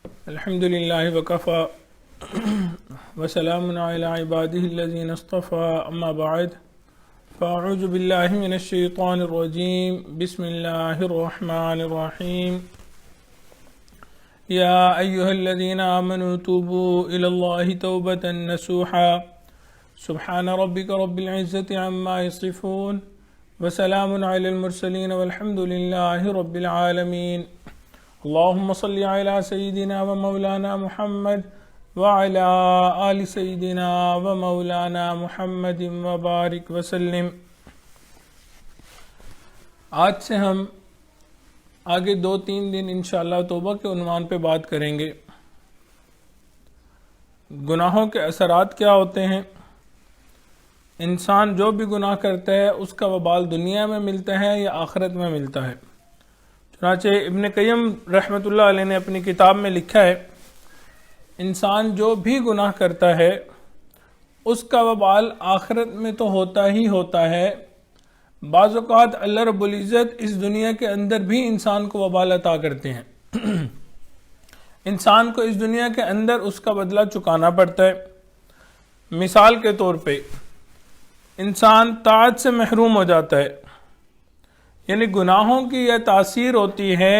الحمد لله وكفى وسلام على عباده الذين اصطفى أما بعد فأعوذ بالله من الشيطان الرجيم بسم الله الرحمن الرحيم يا أيها الذين آمنوا توبوا إلى الله توبة نصوحا سبحان ربك رب العزة عما يصفون وسلام على المرسلين والحمد لله رب العالمين اللهم صل على سيدنا ومولانا محمد وعلى آل سيدنا ومولانا محمد وبارك وسلم۔ آج سے ہم آگے 2-3 دن انشاءاللہ توبہ کے عنوان پہ بات کریں گے۔ گناہوں کے اثرات کیا ہوتے ہیں، انسان جو بھی گناہ کرتا ہے اس کا وبال دنیا میں ملتا ہے یا آخرت میں ملتا ہے۔ چنانچہ ابن قیم رحمۃ اللہ علیہ نے اپنی کتاب میں لکھا ہے، انسان جو بھی گناہ کرتا ہے اس کا وبال آخرت میں تو ہوتا ہی ہوتا ہے، بعض اوقات اللہ رب العزت اس دنیا کے اندر بھی انسان کو وبال عطا کرتے ہیں۔ انسان کو اس دنیا کے اندر اس کا بدلہ چکانا پڑتا ہے۔ مثال کے طور پہ انسان طاعت سے محروم ہو جاتا ہے، یعنی گناہوں کی یہ تاثیر ہوتی ہے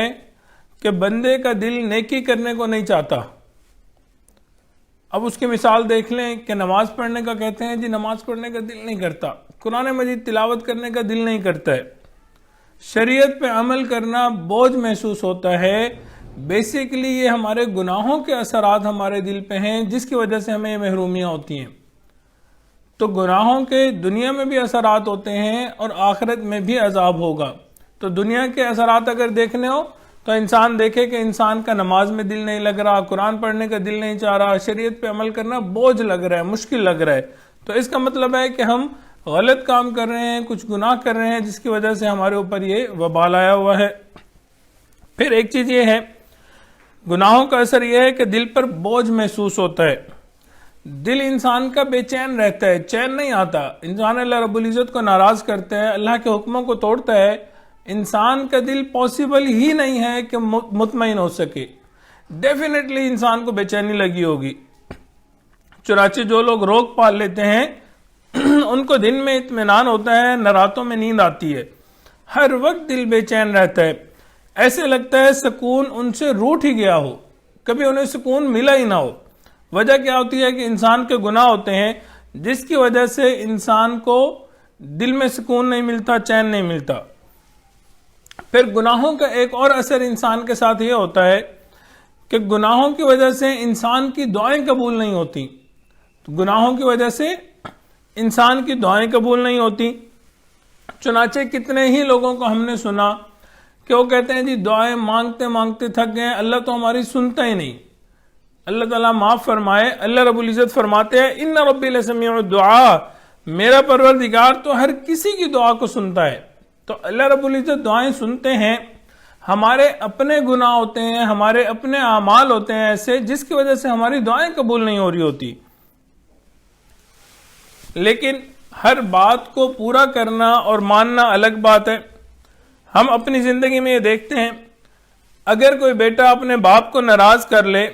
کہ بندے کا دل نیکی کرنے کو نہیں چاہتا۔ اب اس کی مثال دیکھ لیں کہ نماز پڑھنے کا کہتے ہیں جی نماز پڑھنے کا دل نہیں کرتا، قرآن مجید تلاوت کرنے کا دل نہیں کرتا ہے، شریعت پہ عمل کرنا بوجھ محسوس ہوتا ہے۔ بیسیکلی یہ ہمارے گناہوں کے اثرات ہمارے دل پہ ہیں جس کی وجہ سے ہمیں یہ محرومیاں ہوتی ہیں۔ تو گناہوں کے دنیا میں بھی اثرات ہوتے ہیں اور آخرت میں بھی عذاب ہوگا۔ تو دنیا کے اثرات اگر دیکھنے ہو تو انسان دیکھے کہ انسان کا نماز میں دل نہیں لگ رہا، قرآن پڑھنے کا دل نہیں چاہ رہا، شریعت پہ عمل کرنا بوجھ لگ رہا ہے، مشکل لگ رہا ہے، تو اس کا مطلب ہے کہ ہم غلط کام کر رہے ہیں، کچھ گناہ کر رہے ہیں جس کی وجہ سے ہمارے اوپر یہ وبال آیا ہوا ہے۔ پھر ایک چیز یہ ہے، گناہوں کا اثر یہ ہے کہ دل پر بوجھ محسوس ہوتا ہے، دل انسان کا بے چین رہتا ہے، چین نہیں آتا، انسان اللہ رب العزت کو ناراض کرتا ہے، اللہ کے حکموں کو توڑتا ہے، انسان کا دل پاسبل ہی نہیں ہے کہ مطمئن ہو سکے، ڈیفینیٹلی انسان کو بے چینی لگی ہوگی۔ چنانچہ جو لوگ روک پال لیتے ہیں ان کو دن میں اطمینان ہوتا ہے، نہ راتوں میں نیند آتی ہے، ہر وقت دل بے چین رہتا ہے، ایسے لگتا ہے سکون ان سے روٹ ہی گیا ہو، کبھی انہیں سکون ملا ہی نہ ہو۔ وجہ کیا ہوتی ہے کہ انسان کے گناہ ہوتے ہیں جس کی وجہ سے انسان کو دل میں سکون نہیں ملتا، چین نہیں ملتا۔ پھر گناہوں کا ایک اور اثر انسان کے ساتھ یہ ہوتا ہے کہ گناہوں کی وجہ سے انسان کی دعائیں قبول نہیں ہوتی، گناہوں کی وجہ سے انسان کی دعائیں قبول نہیں ہوتی۔ چنانچہ کتنے ہی لوگوں کو ہم نے سنا کہ وہ کہتے ہیں جی دعائیں مانگتے مانگتے تھک گئے، اللہ تو ہماری سنتا ہی نہیں۔ اللہ تعالیٰ معاف فرمائے، اللہ رب العزت فرماتے ہیں ان ربی لسمیع الدعاء، میرا پروردگار تو ہر کسی کی دعا کو سنتا ہے۔ تو اللہ رب العزت دعائیں سنتے ہیں، ہمارے اپنے گناہ ہوتے ہیں، ہمارے اپنے اعمال ہوتے ہیں ایسے جس کی وجہ سے ہماری دعائیں قبول نہیں ہو رہی ہوتی۔ لیکن ہر بات کو پورا کرنا اور ماننا الگ بات ہے۔ ہم اپنی زندگی میں یہ دیکھتے ہیں، اگر کوئی بیٹا اپنے باپ کو ناراض کر لے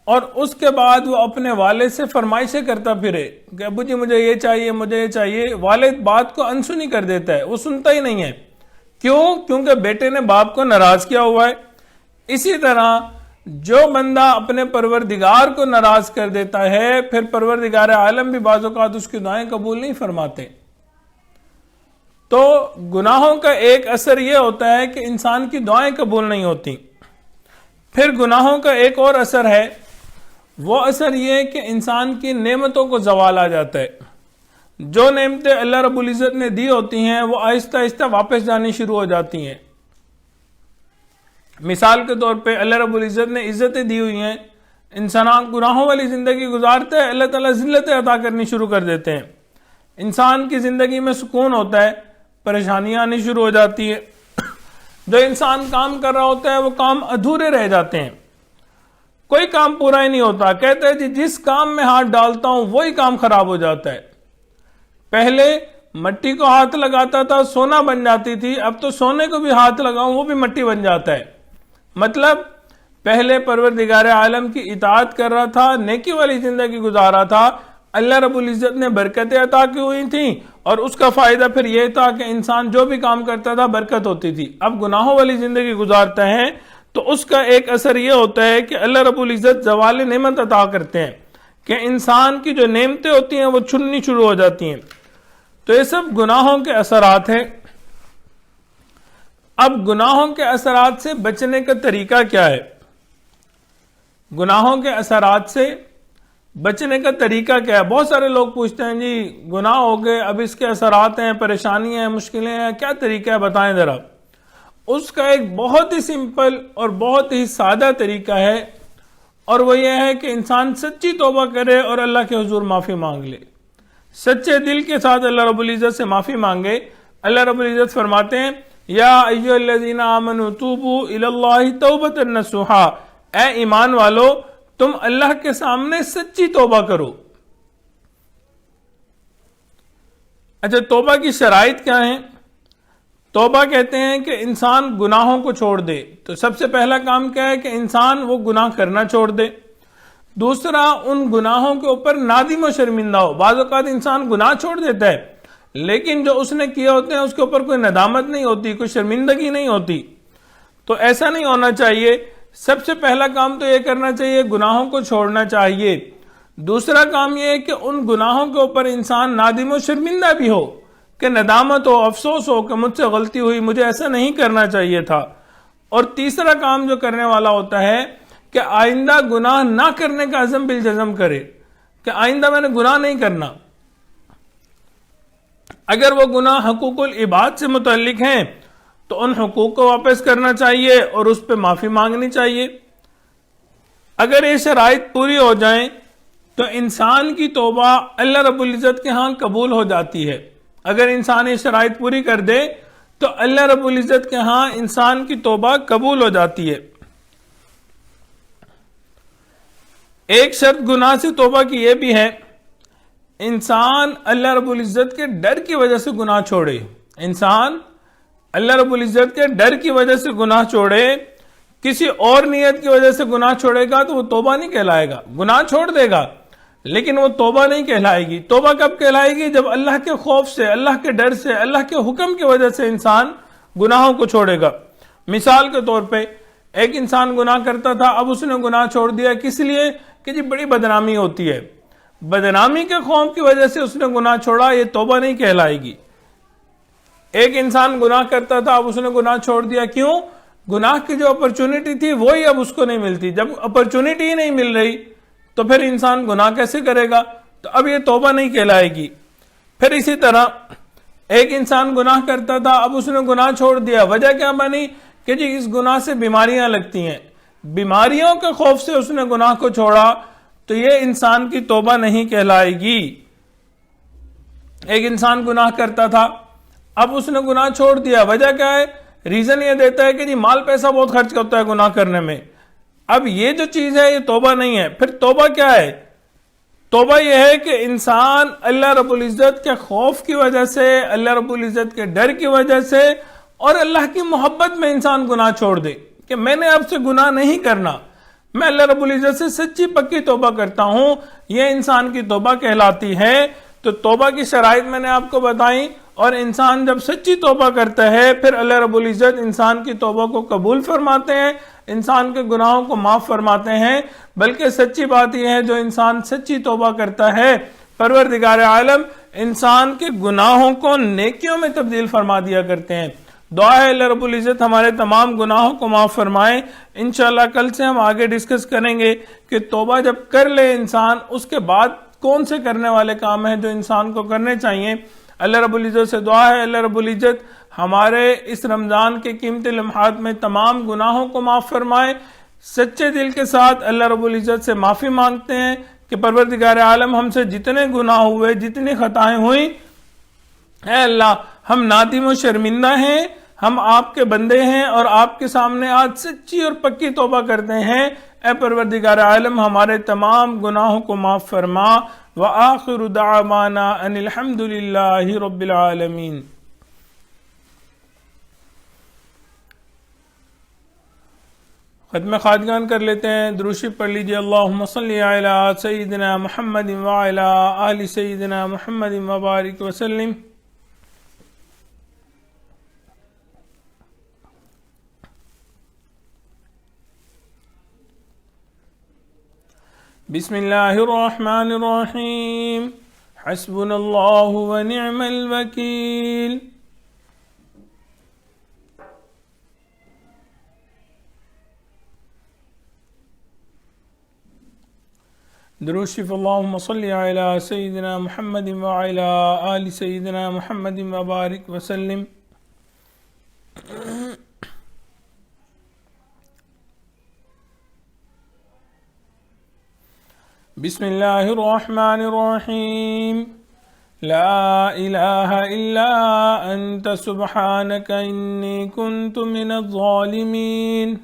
اور اس کے بعد وہ اپنے والد سے فرمائشیں کرتا پھرے کہ ابو جی مجھے یہ چاہیے، مجھے یہ چاہیے، والد بات کو انسنی کر دیتا ہے، وہ سنتا ہی نہیں ہے۔ کیوں؟ کیونکہ بیٹے نے باپ کو ناراض کیا ہوا ہے۔ اسی طرح جو بندہ اپنے پروردگار کو ناراض کر دیتا ہے پھر پروردگار عالم بھی بعض اوقات اس کی دعائیں قبول نہیں فرماتے۔ تو گناہوں کا ایک اثر یہ ہوتا ہے کہ انسان کی دعائیں قبول نہیں ہوتی۔ پھر گناہوں کا ایک اور اثر ہے، وہ اثر یہ کہ انسان کی نعمتوں کو زوال آ جاتا ہے۔ جو نعمتیں اللہ رب العزت نے دی ہوتی ہیں وہ آہستہ آہستہ واپس جانی شروع ہو جاتی ہیں۔ مثال کے طور پہ اللہ رب العزت نے عزتیں دی ہوئی ہیں، انسان گناہوں والی زندگی گزارتا ہے، اللہ تعالیٰ ذلتیں عطا کرنی شروع کر دیتے ہیں، انسان کی زندگی میں سکون ہوتا ہے، پریشانیاں آنی شروع ہو جاتی ہے، جو انسان کام کر رہا ہوتا ہے وہ کام ادھورے رہ جاتے ہیں، کوئی کام پورا ہی نہیں ہوتا۔ کہتے ہیں جی جس کام میں ہاتھ ڈالتا ہوں وہی کام خراب ہو جاتا ہے۔ پہلے مٹی کو ہاتھ لگاتا تھا سونا بن جاتی تھی، اب تو سونے کو بھی ہاتھ لگاؤں وہ بھی مٹی بن جاتا ہے۔ مطلب پہلے پروردگار عالم کی اطاعت کر رہا تھا، نیکی والی زندگی گزارا تھا، اللہ رب العزت نے برکتیں عطا کی ہوئی تھیں، اور اس کا فائدہ پھر یہ تھا کہ انسان جو بھی کام کرتا تھا برکت ہوتی تھی۔ اب گناہوں والی زندگی گزارتا ہے تو اس کا ایک اثر یہ ہوتا ہے کہ اللہ رب العزت زوال نعمت عطا کرتے ہیں، کہ انسان کی جو نعمتیں ہوتی ہیں وہ چھننی شروع ہو جاتی ہیں۔ تو یہ سب گناہوں کے اثرات ہیں۔ اب گناہوں کے اثرات سے بچنے کا طریقہ کیا ہے؟ گناہوں کے اثرات سے بچنے کا طریقہ کیا ہے؟ بہت سارے لوگ پوچھتے ہیں جی گناہ ہو گئے، اب اس کے اثرات ہیں، پریشانیاں ہیں، مشکلیں ہیں، کیا طریقہ ہے بتائیں ذرا۔ اس کا ایک بہت ہی سمپل اور بہت ہی سادہ طریقہ ہے، اور وہ یہ ہے کہ انسان سچی توبہ کرے اور اللہ کے حضور معافی مانگ لے، سچے دل کے ساتھ اللہ رب العزت سے معافی مانگے۔ اللہ رب العزت فرماتے ہیں یا ایھا الذین آمنوا توبوا الی اللہ توبۃ نصوحا، اے ایمان والو تم اللہ کے سامنے سچی توبہ کرو۔ اچھا، توبہ کی شرائط کیا ہیں؟ توبہ کہتے ہیں کہ انسان گناہوں کو چھوڑ دے۔ تو سب سے پہلا کام کیا ہے کہ انسان وہ گناہ کرنا چھوڑ دے۔ دوسرا، ان گناہوں کے اوپر نادم و شرمندہ ہو۔ بعض اوقات انسان گناہ چھوڑ دیتا ہے لیکن جو اس نے کیا ہوتے ہیں اس کے اوپر کوئی ندامت نہیں ہوتی، کوئی شرمندگی نہیں ہوتی۔ تو ایسا نہیں ہونا چاہیے۔ سب سے پہلا کام تو یہ کرنا چاہیے، گناہوں کو چھوڑنا چاہیے۔ دوسرا کام یہ ہے کہ ان گناہوں کے اوپر انسان نادم و شرمندہ بھی ہو، کہ ندامت ہو، افسوس ہو کہ مجھ سے غلطی ہوئی، مجھے ایسا نہیں کرنا چاہیے تھا۔ اور تیسرا کام جو کرنے والا ہوتا ہے کہ آئندہ گناہ نہ کرنے کا عزم بالجزم کرے، کہ آئندہ میں نے گناہ نہیں کرنا۔ اگر وہ گناہ حقوق العباد سے متعلق ہیں تو ان حقوق کو واپس کرنا چاہیے اور اس پہ معافی مانگنی چاہیے۔ اگر یہ شرائط پوری ہو جائیں تو انسان کی توبہ اللہ رب العزت کے ہاں قبول ہو جاتی ہے۔ اگر انسان یہ شرائط پوری کر دے تو اللہ رب العزت کے ہاں انسان کی توبہ قبول ہو جاتی ہے۔ ایک شرط گناہ سے توبہ کی یہ بھی ہے، انسان اللہ رب العزت کے ڈر کی وجہ سے گناہ چھوڑے۔ انسان اللہ رب العزت کے ڈر کی وجہ سے گناہ چھوڑے، کسی اور نیت کی وجہ سے گناہ چھوڑے گا تو وہ توبہ نہیں کہلائے گا۔ گناہ چھوڑ دے گا لیکن وہ توبہ نہیں کہلائے گی۔ توبہ کب کہلائے گی؟ جب اللہ کے خوف سے، اللہ کے ڈر سے، اللہ کے حکم کی وجہ سے انسان گناہوں کو چھوڑے گا۔ مثال کے طور پہ ایک انسان گناہ کرتا تھا، اب اس نے گناہ چھوڑ دیا، کس لیے؟ کہ جی بڑی بدنامی ہوتی ہے، بدنامی کے خوف کی وجہ سے اس نے گناہ چھوڑا، یہ توبہ نہیں کہلائے گی۔ ایک انسان گناہ کرتا تھا، اب اس نے گناہ چھوڑ دیا، کیوں؟ گناہ کی جو اپرچونٹی تھی وہی اب اس کو نہیں ملتی۔ جب اپرچونٹی ہی نہیں مل رہی تو پھر انسان گناہ کیسے کرے گا؟ تو اب یہ توبہ نہیں کہلائے گی۔ پھر اسی طرح ایک انسان گناہ کرتا تھا، اب اس نے گناہ چھوڑ دیا، وجہ کیا بنی؟ کہ جی اس گناہ سے بیماریاں لگتی ہیں، بیماریوں کے خوف سے اس نے گناہ کو چھوڑا، تو یہ انسان کی توبہ نہیں کہلائے گی۔ ایک انسان گناہ کرتا تھا، اب اس نے گناہ چھوڑ دیا، وجہ کیا ہے؟ ریزن یہ دیتا ہے کہ جی مال پیسہ بہت خرچ کرتا ہے گناہ کرنے میں۔ اب یہ جو چیز ہے یہ توبہ نہیں ہے۔ پھر توبہ کیا ہے؟ توبہ یہ ہے کہ انسان اللہ رب العزت کے خوف کی وجہ سے، اللہ رب العزت کے ڈر کی وجہ سے اور اللہ کی محبت میں انسان گناہ چھوڑ دے، کہ میں نے اب سے گناہ نہیں کرنا، میں اللہ رب العزت سے سچی پکی توبہ کرتا ہوں، یہ انسان کی توبہ کہلاتی ہے۔ تو توبہ کی شرائط میں نے آپ کو بتائیں، اور انسان جب سچی توبہ کرتا ہے پھر اللہ رب العزت انسان کی توبہ کو قبول فرماتے ہیں، انسان کے گناہوں کو معاف فرماتے ہیں۔ بلکہ سچی بات یہ ہے جو انسان سچی توبہ کرتا ہے پروردگار عالم انسان کے گناہوں کو نیکیوں میں تبدیل فرما دیا کرتے ہیں۔ دعا ہے اللہ رب العزت ہمارے تمام گناہوں کو معاف فرمائے۔ انشاءاللہ کل سے ہم آگے ڈسکس کریں گے کہ توبہ جب کر لے انسان، اس کے بعد کون سے کرنے والے کام ہیں جو انسان کو کرنے چاہیے۔ اللہ رب العزت سے دعا ہے اللہ رب العزت ہمارے اس رمضان کے قیمتی لمحات میں تمام گناہوں کو معاف فرمائے۔ سچے دل کے ساتھ اللہ رب العزت سے معافی مانگتے ہیں کہ پروردگار عالم ہم سے جتنے گناہ ہوئے، جتنی خطائیں ہوئیں، اے اللہ ہم نادم و شرمندہ ہیں، ہم آپ کے بندے ہیں اور آپ کے سامنے آج سچی اور پکی توبہ کرتے ہیں۔ اے پروردگار عالم ہمارے تمام گناہوں کو معاف فرما۔ وآخر دعوانا ان الحمد للہ رب العالمین۔ ختم خواجگان کر لیتے ہیں، درود شریف پڑھ لیجیے۔ اللہم صلی علی سیدنا محمد وعلی آل سیدنا محمد وبارک وسلم۔ بسم اللہ الرحمن الرحیم، حسبنا اللہ ونعم الوکیل۔ درود شریف اللہم صلی علی سیدنا محمد وعلی آل سیدنا محمد وبارک وسلم۔ بسم اللہ الرحمن الرحیم، لا الہ الا انت سبحانک انی کنت من الظالمین۔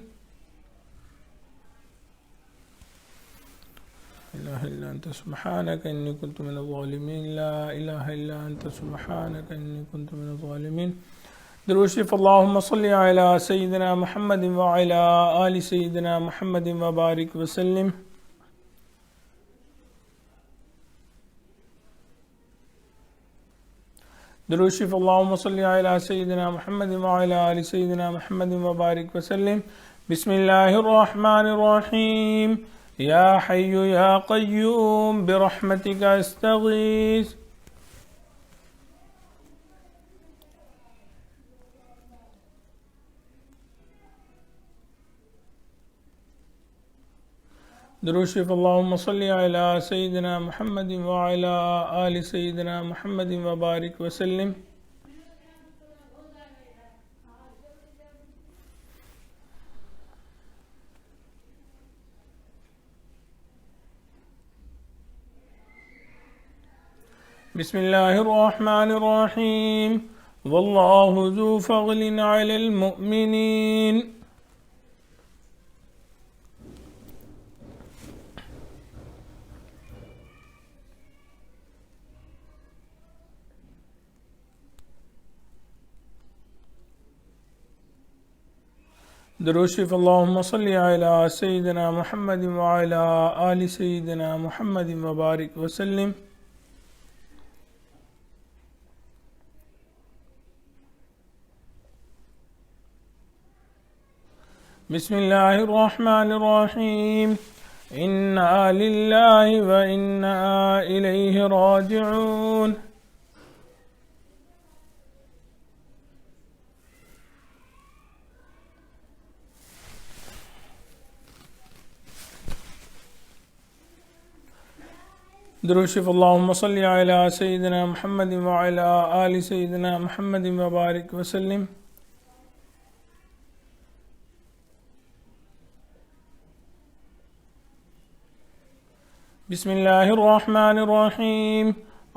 لا الہ الا انت سبحانک انی کنت من الظالمین، لا الہ الا انت سبحانک انی کنت من الظالمین۔ درود شریف اللہم صلی علی سیدنا محمد وعلی آل سیدنا محمد وبارک وسلم۔ درود شریف اللہم صلی علی سیدنا محمد وعلی آل سیدنا محمد وبارک وسلم۔ بسم اللہ الرحمن الرحیم، یا حی یا قیوم برحمتک استغیث۔ درود شریف اللہم صلی علی سیدنا محمد وعلی آل سیدنا محمد وبارک وسلم۔ بسم اللہ الرحمن الرحیم، واللہ ذو فضل علی المؤمنین۔ درود شریف اللہم صلی علی سیدنا محمد وعلی آل سیدنا محمد وبارک وسلم۔ بسم اللہ الرحمن الرحیم، انا للہ وانا الیہ راجعون۔ درود شریف اللہم صلی علی سیدنا محمد وعلی آل سیدنا محمد وبارک وسلم۔ بسم اللہ الرحمن الرحیم،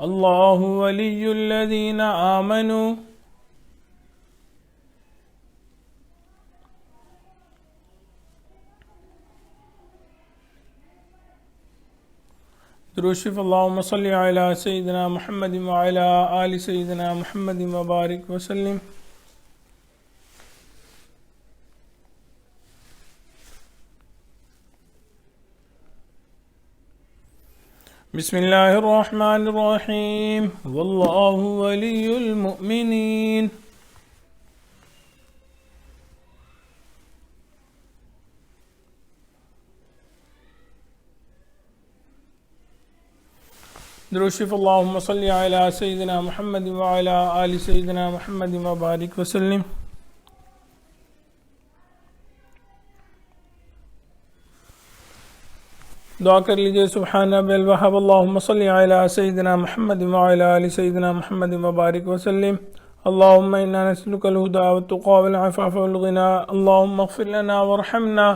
اللہ ولی الذین آمنوا۔ درود شریف اللہم صلی علی سیدنا محمد وعلی آل سیدنا محمد وبارک وسلم۔ بسم اللہ الرحمن الرحیم، واللہ ولی المؤمنین۔ درود شریف اللہم صلی علی سیدنا محمد وعلی آل سیدنا محمد وبارک وسلم۔ دعا کر لیجئے، سبحان ربی الوہاب، اللہم صلی علی سیدنا محمد وعلی آل سیدنا محمد وبارک وسلم۔ اللہم انا نسألک الہدی والتقی والعفاف والغنی، اللہم اغفر لنا وارحمنا،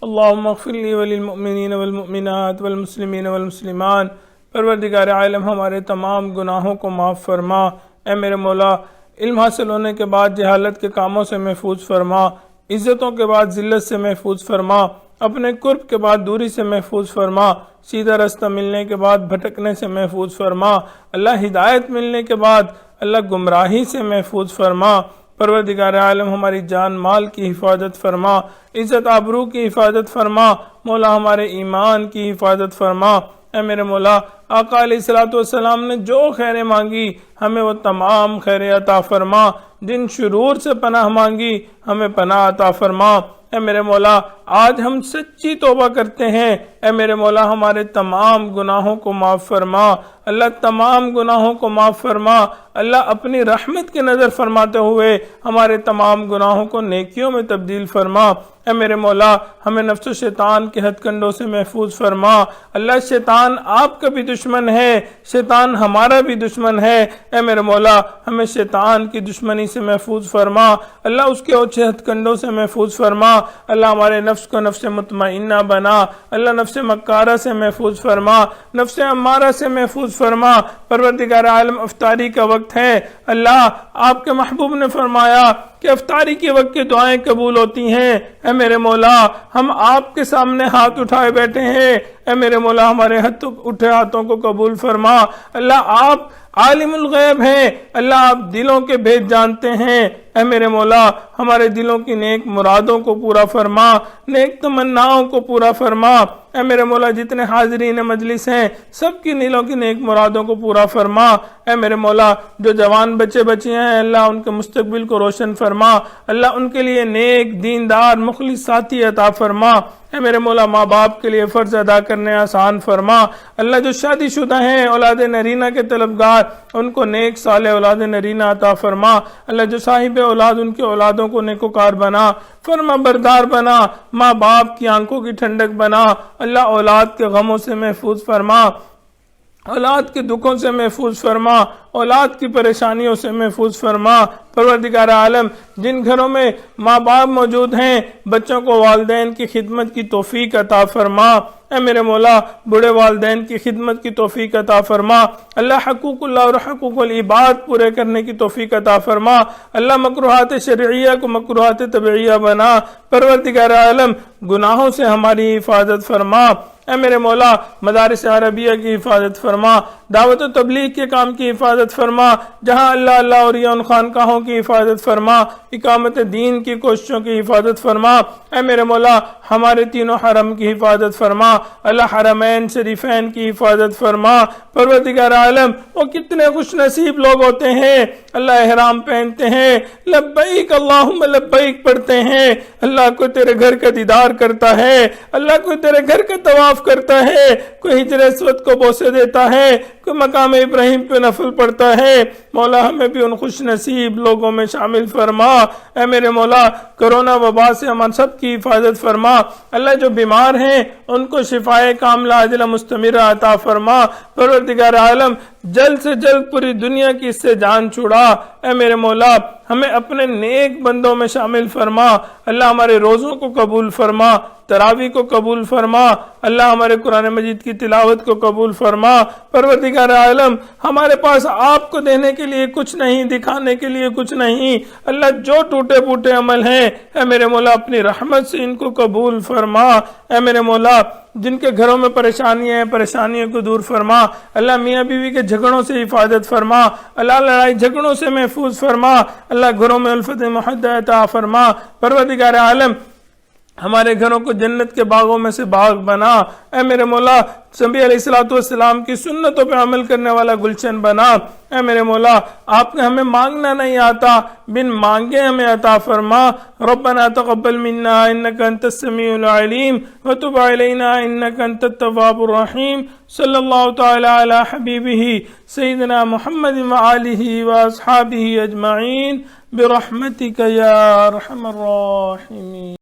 اللہم اغفر لی وللمؤمنین والمؤمنات والمسلمین والمسلمان۔ پروردگار عالم، ہمارے تمام گناہوں کو معاف فرما۔ اے میرے مولا، علم حاصل ہونے کے بعد جہالت کے کاموں سے محفوظ فرما، عزتوں کے بعد ذلت سے محفوظ فرما، اپنے قرب کے بعد دوری سے محفوظ فرما، سیدھا رستہ ملنے کے بعد بھٹکنے سے محفوظ فرما، اللہ ہدایت ملنے کے بعد اللہ گمراہی سے محفوظ فرما۔ پروردگار عالم ہماری جان مال کی حفاظت فرما، عزت آبرو کی حفاظت فرما، مولا ہمارے ایمان کی حفاظت فرما۔ اے میرے مولا، آقا علیہ الصلوۃ والسلام نے جو خیریں مانگی ہمیں وہ تمام خیریں عطا فرما، جن شرور سے پناہ مانگی ہمیں پناہ عطا فرما۔ اے میرے مولا، آج ہم سچی توبہ کرتے ہیں، اے میرے مولا ہمارے تمام گناہوں کو معاف فرما، اللہ تمام گناہوں کو معاف فرما، اللہ اپنی رحمت کی نظر فرماتے ہوئے ہمارے تمام گناہوں کو نیکیوں میں تبدیل فرما۔ اے میرے مولا، ہمیں نفس و شیطان کے ہتھ کنڈوں سے محفوظ فرما، اللہ شیطان آپ کا بھی دشمن ہے، شیطان ہمارا بھی دشمن ہے، اے میرے مولا ہمیں شیطان کی دشمنی سے محفوظ فرما، اللہ اس کے اوچھے ہتھ کنڈوں سے محفوظ فرما، اللہ ہمارے نفس کو نفس مطمئنہ بنا، اللہ نفس مکارہ سے محفوظ فرما، نفس امارہ سے محفوظ فرما۔ پروردگار عالم، افطاری کا وقت ہے، اللہ آپ کے محبوب نے فرمایا کہ افطاری کے وقت کی دعائیں قبول ہوتی ہیں، اے میرے مولا ہم آپ کے سامنے ہاتھ اٹھائے بیٹھے ہیں، اے میرے مولا ہمارے اٹھے ہاتھوں کو قبول فرما، اللہ آپ عالم الغیب ہیں، اللہ آپ دلوں کے بھید جانتے ہیں، اے میرے مولا ہمارے دلوں کی نیک مرادوں کو پورا فرما، نیک تمناؤں کو پورا فرما، اے میرے مولا جتنے حاضرین مجلس ہیں سب کی دلوں کی نیک مرادوں کو پورا فرما، اے میرے مولا جو جوان بچے بچیاں ہیں اللہ ان کے مستقبل کو روشن فرما، اللہ ان کے لیے نیک دیندار مخلص ساتھی عطا فرما، اے میرے مولا ماں باپ کے لیے فرض ادا کرنے آسان فرما، اللہ جو شادی شدہ ہیں اولاد نرینہ کے طلبگار ان کو نیک صالح اولاد نرینہ عطا فرما، اللہ جو صاحب اولاد ان کے اولادوں کو نیکوکار بنا، فرما بردار بنا، ماں باپ کی آنکھوں کی ٹھنڈک بنا، اللہ اولاد کے غموں سے محفوظ فرما، اولاد کے دکھوں سے محفوظ فرما، اولاد کی پریشانیوں سے محفوظ فرما۔ پروردگار عالم جن گھروں میں ماں باپ موجود ہیں بچوں کو والدین کی خدمت کی توفیق عطا فرما، اے میرے مولا بڑے والدین کی خدمت کی توفیق عطا فرما، اللہ حقوق اللہ اور حقوق العباد پورے کرنے کی توفیق عطا فرما، اللہ مکروہات شرعیہ کو مکروہات طبعیہ بنا، پروردگار عالم گناہوں سے ہماری حفاظت فرما، اے میرے مولا مدارس عربیہ کی حفاظت فرما، دعوت و تبلیغ کے کام کی حفاظت فرما، جہاں اللہ اللہ اور ان خانقاہوں کی حفاظت فرما، اقامت دین کی کوششوں کی حفاظت فرما، اے میرے مولا ہمارے تینوں حرم کی حفاظت فرما، اللہ حرمین شریفین کی حفاظت فرما۔ پروردگار عالم وہ کتنے خوش نصیب لوگ ہوتے ہیں اللہ احرام پہنتے ہیں، لبیک اللہم لبیک پڑھتے ہیں، اللہ کوئی تیرے گھر کا دیدار کرتا ہے، اللہ کوئی تیرے گھر کا طواف کرتا ہے، کوئی ہجر اسود کو بوسے دیتا ہے، کوئی مقام ابراہیم پہ نفل پڑھتا ہے، مولا ہمیں بھی ان خوش نصیب لوگوں میں شامل فرما، اے میرے مولا کرونا وبا سے ہم سب کی حفاظت فرما، اللہ جو بیمار ہیں ان کو شفائے کاملہ عاجلہ مستمرہ عطا فرما، پروردگار عالم جلد سے جلد پوری دنیا کی اس سے جان چھڑا، اے میرے مولا ہمیں اپنے نیک بندوں میں شامل فرما، اللہ ہمارے روزوں کو قبول فرما، تراویح کو قبول فرما، اللہ ہمارے قرآن مجید کی تلاوت کو قبول فرما، پروردگار عالم ہمارے پاس آپ کو دینے کے لیے کچھ نہیں، دکھانے کے لیے کچھ نہیں، اللہ جو ٹوٹے پھوٹے عمل ہیں اے میرے مولا اپنی رحمت سے ان کو قبول فرما، اے میرے مولا جن کے گھروں میں پریشانیاں ہیں پریشانیوں کو دور فرما، اللہ میاں بیوی کے جھگڑوں سے حفاظت فرما، اللہ لڑائی جھگڑوں سے محفوظ فرما، اللہ گھروں میں الفت محبت عطا فرما، پروردگار عالم ہمارے گھروں کو جنت کے باغوں میں سے باغ بنا، اے میرے مولا نبی علیہ الصلوۃ والسلام کی سنتوں پہ عمل کرنے والا گلشن بنا، اے میرے مولا آپ نے ہمیں مانگنا نہیں آتا، بن مانگے ہمیں عطا فرما، ربنا تقبل منا انک انت السمیع العلیم وتب علینا انک انت التواب الرحیم، صلی اللہ تعالی علی حبیبہ سیدنا محمد وآلہ واصحابہ اجمعین برحمتک یا ارحم الراحمین۔